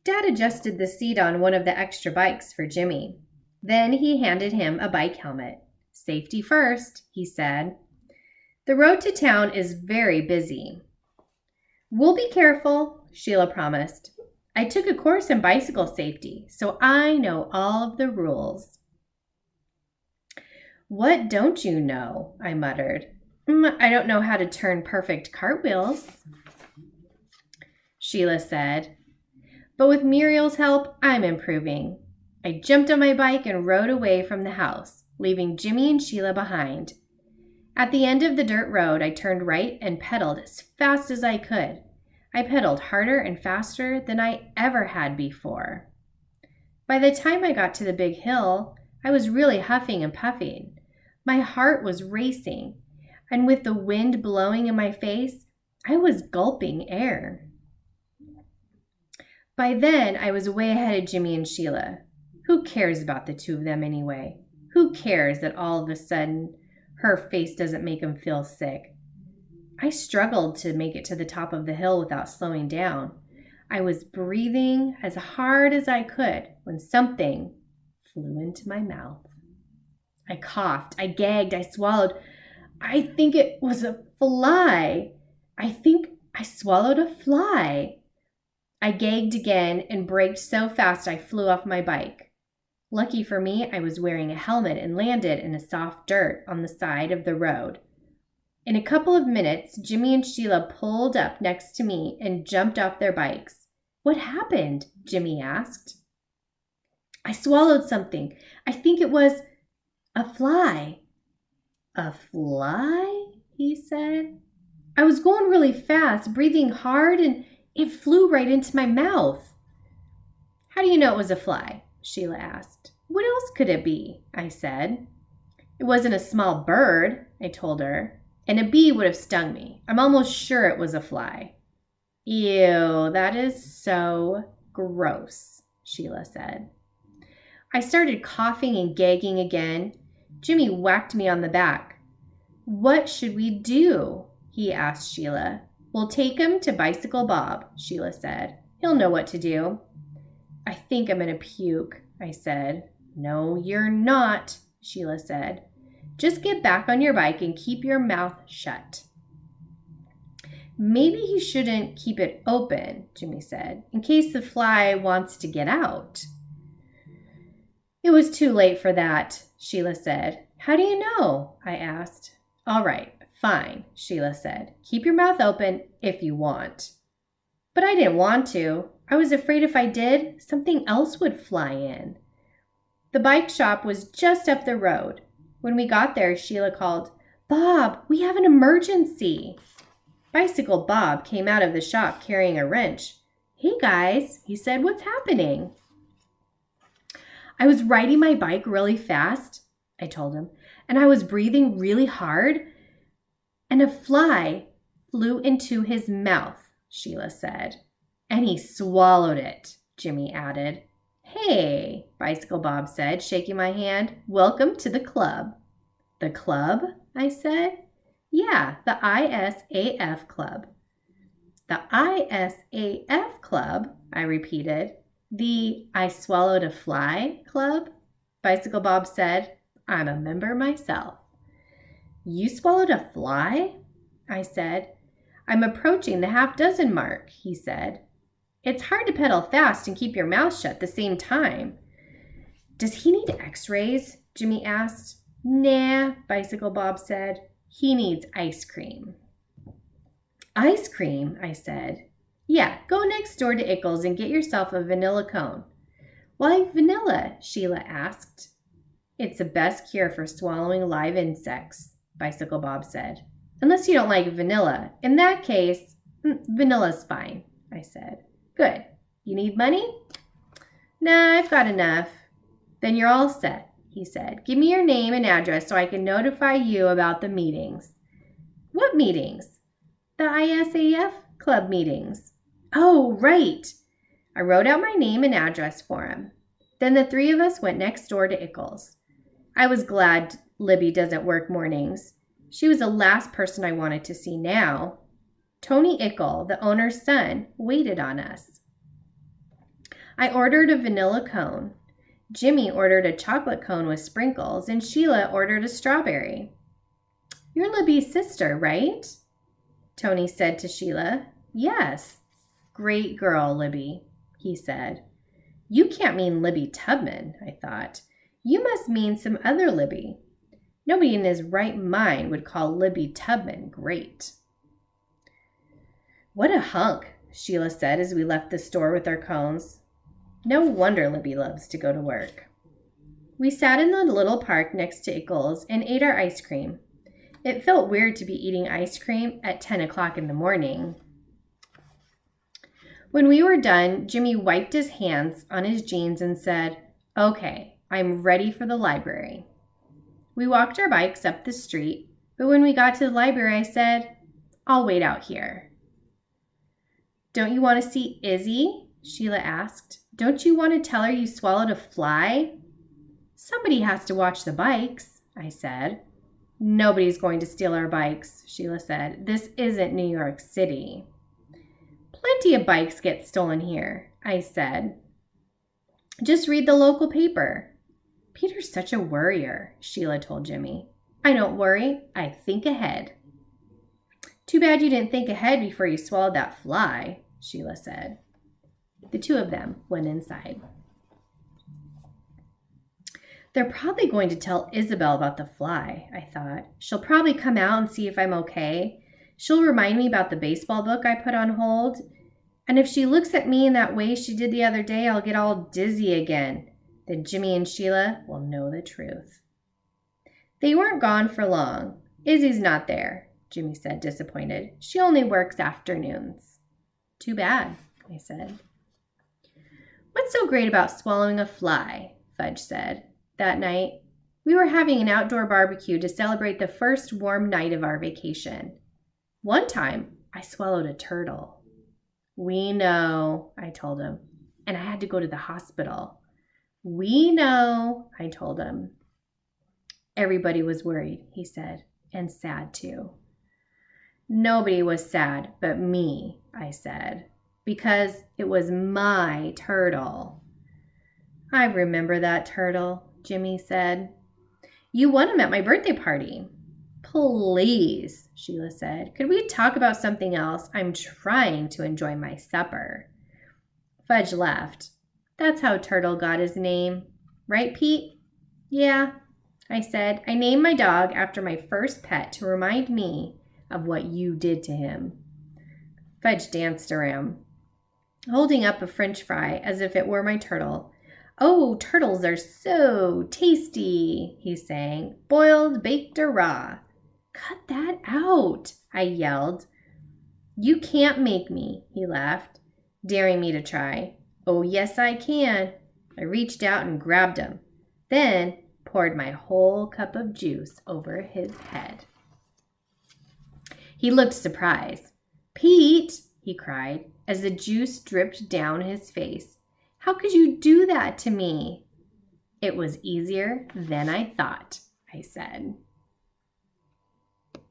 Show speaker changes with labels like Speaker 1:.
Speaker 1: Dad adjusted the seat on one of the extra bikes for Jimmy. Then he handed him a bike helmet. "Safety first," he said. "The road to town is very busy." "We'll be careful," Sheila promised. "I took a course in bicycle safety, so I know all of the rules." "What don't you know?" I muttered. "I don't know how to turn perfect cartwheels," Sheila said. "But with Muriel's help, I'm improving." I jumped on my bike and rode away from the house, leaving Jimmy and Sheila behind. At the end of the dirt road, I turned right and pedaled as fast as I could. I pedaled harder and faster than I ever had before. By the time I got to the big hill, I was really huffing and puffing. My heart was racing, and with the wind blowing in my face, I was gulping air. By then, I was way ahead of Jimmy and Sheila. Who cares about the two of them anyway? Who cares that all of a sudden her face doesn't make him feel sick? I struggled to make it to the top of the hill without slowing down. I was breathing as hard as I could when something flew into my mouth. I coughed, I gagged, I swallowed. I think it was a fly. I think I swallowed a fly. I gagged again and braked so fast I flew off my bike. Lucky for me, I was wearing a helmet and landed in a soft dirt on the side of the road. In a couple of minutes, Jimmy and Sheila pulled up next to me and jumped off their bikes. "What happened?" Jimmy asked. "I swallowed something. I think it was a fly." "A fly?" he said. "I was going really fast, breathing hard, and it flew right into my mouth." "How do you know it was a fly?" Sheila asked. "What else could it be?" I said. "It wasn't a small bird," I told her, "and a bee would have stung me. I'm almost sure it was a fly." "Ew, that is so gross," Sheila said. I started coughing and gagging again. Jimmy whacked me on the back. "What should we do?" he asked Sheila. "We'll take him to Bicycle Bob," Sheila said. "He'll know what to do." "I think I'm going to puke," I said. "No, you're not," Sheila said. "Just get back on your bike and keep your mouth shut." "Maybe he shouldn't keep it open," Jimmy said, "in case the fly wants to get out." "It was too late for that," Sheila said. "How do you know?" I asked. "All right, fine," Sheila said. "Keep your mouth open if you want." But I didn't want to. I was afraid if I did, something else would fly in. The bike shop was just up the road. When we got there, Sheila called, "Bob, we have an emergency." Bicycle Bob came out of the shop carrying a wrench. "Hey guys," he said, "what's happening?" "I was riding my bike really fast," I told him, "and I was breathing really hard, and a fly flew into his mouth," Sheila said. "And he swallowed it," Jimmy added. "Hey," Bicycle Bob said, shaking my hand, "welcome to the club." "The club?" I said. "Yeah, the ISAF club." "The ISAF club?" I repeated. "The I swallowed a fly club?" Bicycle Bob said. "I'm a member myself." "You swallowed a fly?" I said. "I'm approaching the half-dozen mark," he said. "It's hard to pedal fast and keep your mouth shut at the same time." "Does he need x-rays?" Jimmy asked. "Nah," Bicycle Bob said. "He needs ice cream." "Ice cream?" I said. "Yeah, go next door to Ickles and get yourself a vanilla cone." "Why vanilla?" Sheila asked. "It's the best cure for swallowing live insects," Bicycle Bob said. "Unless you don't like vanilla. In that case, vanilla's fine," I said. "Good. You need money?" "Nah, I've got enough." "Then you're all set," he said. "Give me your name and address so I can notify you about the meetings." "What meetings?" "The ISAF club meetings." "Oh, right." I wrote out my name and address for him. Then the three of us went next door to Ickles. I was glad Libby doesn't work mornings. She was the last person I wanted to see now. Tony Ickle, the owner's son, waited on us. I ordered a vanilla cone. Jimmy ordered a chocolate cone with sprinkles, and Sheila ordered a strawberry. You're Libby's sister, right? Tony said to Sheila. Yes. Great girl, Libby, he said. You can't mean Libby Tubman, I thought. You must mean some other Libby. Nobody in his right mind would call Libby Tubman great. What a hunk, Sheila said as we left the store with our cones. No wonder Libby loves to go to work. We sat in the little park next to Ickles and ate our ice cream. It felt weird to be eating ice cream at 10 o'clock in the morning. When we were done, Jimmy wiped his hands on his jeans and said, Okay, I'm ready for the library. We walked our bikes up the street, but when we got to the library, I said, I'll wait out here. Don't you want to see Izzy? Sheila asked. Don't you want to tell her you swallowed a fly? Somebody has to watch the bikes, I said. Nobody's going to steal our bikes, Sheila said. This isn't New York City. Plenty of bikes get stolen here, I said. Just read the local paper. Peter's such a worrier, Sheila told Jimmy. I don't worry, I think ahead. Too bad you didn't think ahead before you swallowed that fly, Sheila said. The two of them went inside. They're probably going to tell Isabel about the fly, I thought. She'll probably come out and see if I'm okay. She'll remind me about the baseball book I put on hold. And if she looks at me in that way she did the other day, I'll get all dizzy again. Then Jimmy and Sheila will know the truth. They weren't gone for long. Izzy's not there, Jimmy said, disappointed. She only works afternoons. Too bad, I said. What's so great about swallowing a fly? Fudge said. That night, we were having an outdoor barbecue to celebrate the first warm night of our vacation. One time, I swallowed a turtle. We know, I told him, and I had to go to the hospital. We know, I told him. Everybody was worried, he said, and sad too. Nobody was sad but me, I said, because it was my turtle. I remember that turtle, Jimmy said. You won him at my birthday party. Please, Sheila said. Could we talk about something else? I'm trying to enjoy my supper. Fudge laughed. That's how Turtle got his name. Right, Pete? Yeah, I said. I named my dog after my first pet to remind me of what you did to him. Fudge danced around, holding up a French fry as if it were my turtle. Oh, turtles are so tasty, he sang. Boiled, baked, or raw. Cut that out, I yelled. You can't make me, he laughed, daring me to try. Oh, yes, I can. I reached out and grabbed him, then poured my whole cup of juice over his head. He looked surprised. Pete, he cried, as the juice dripped down his face. How could you do that to me? It was easier than I thought, I said.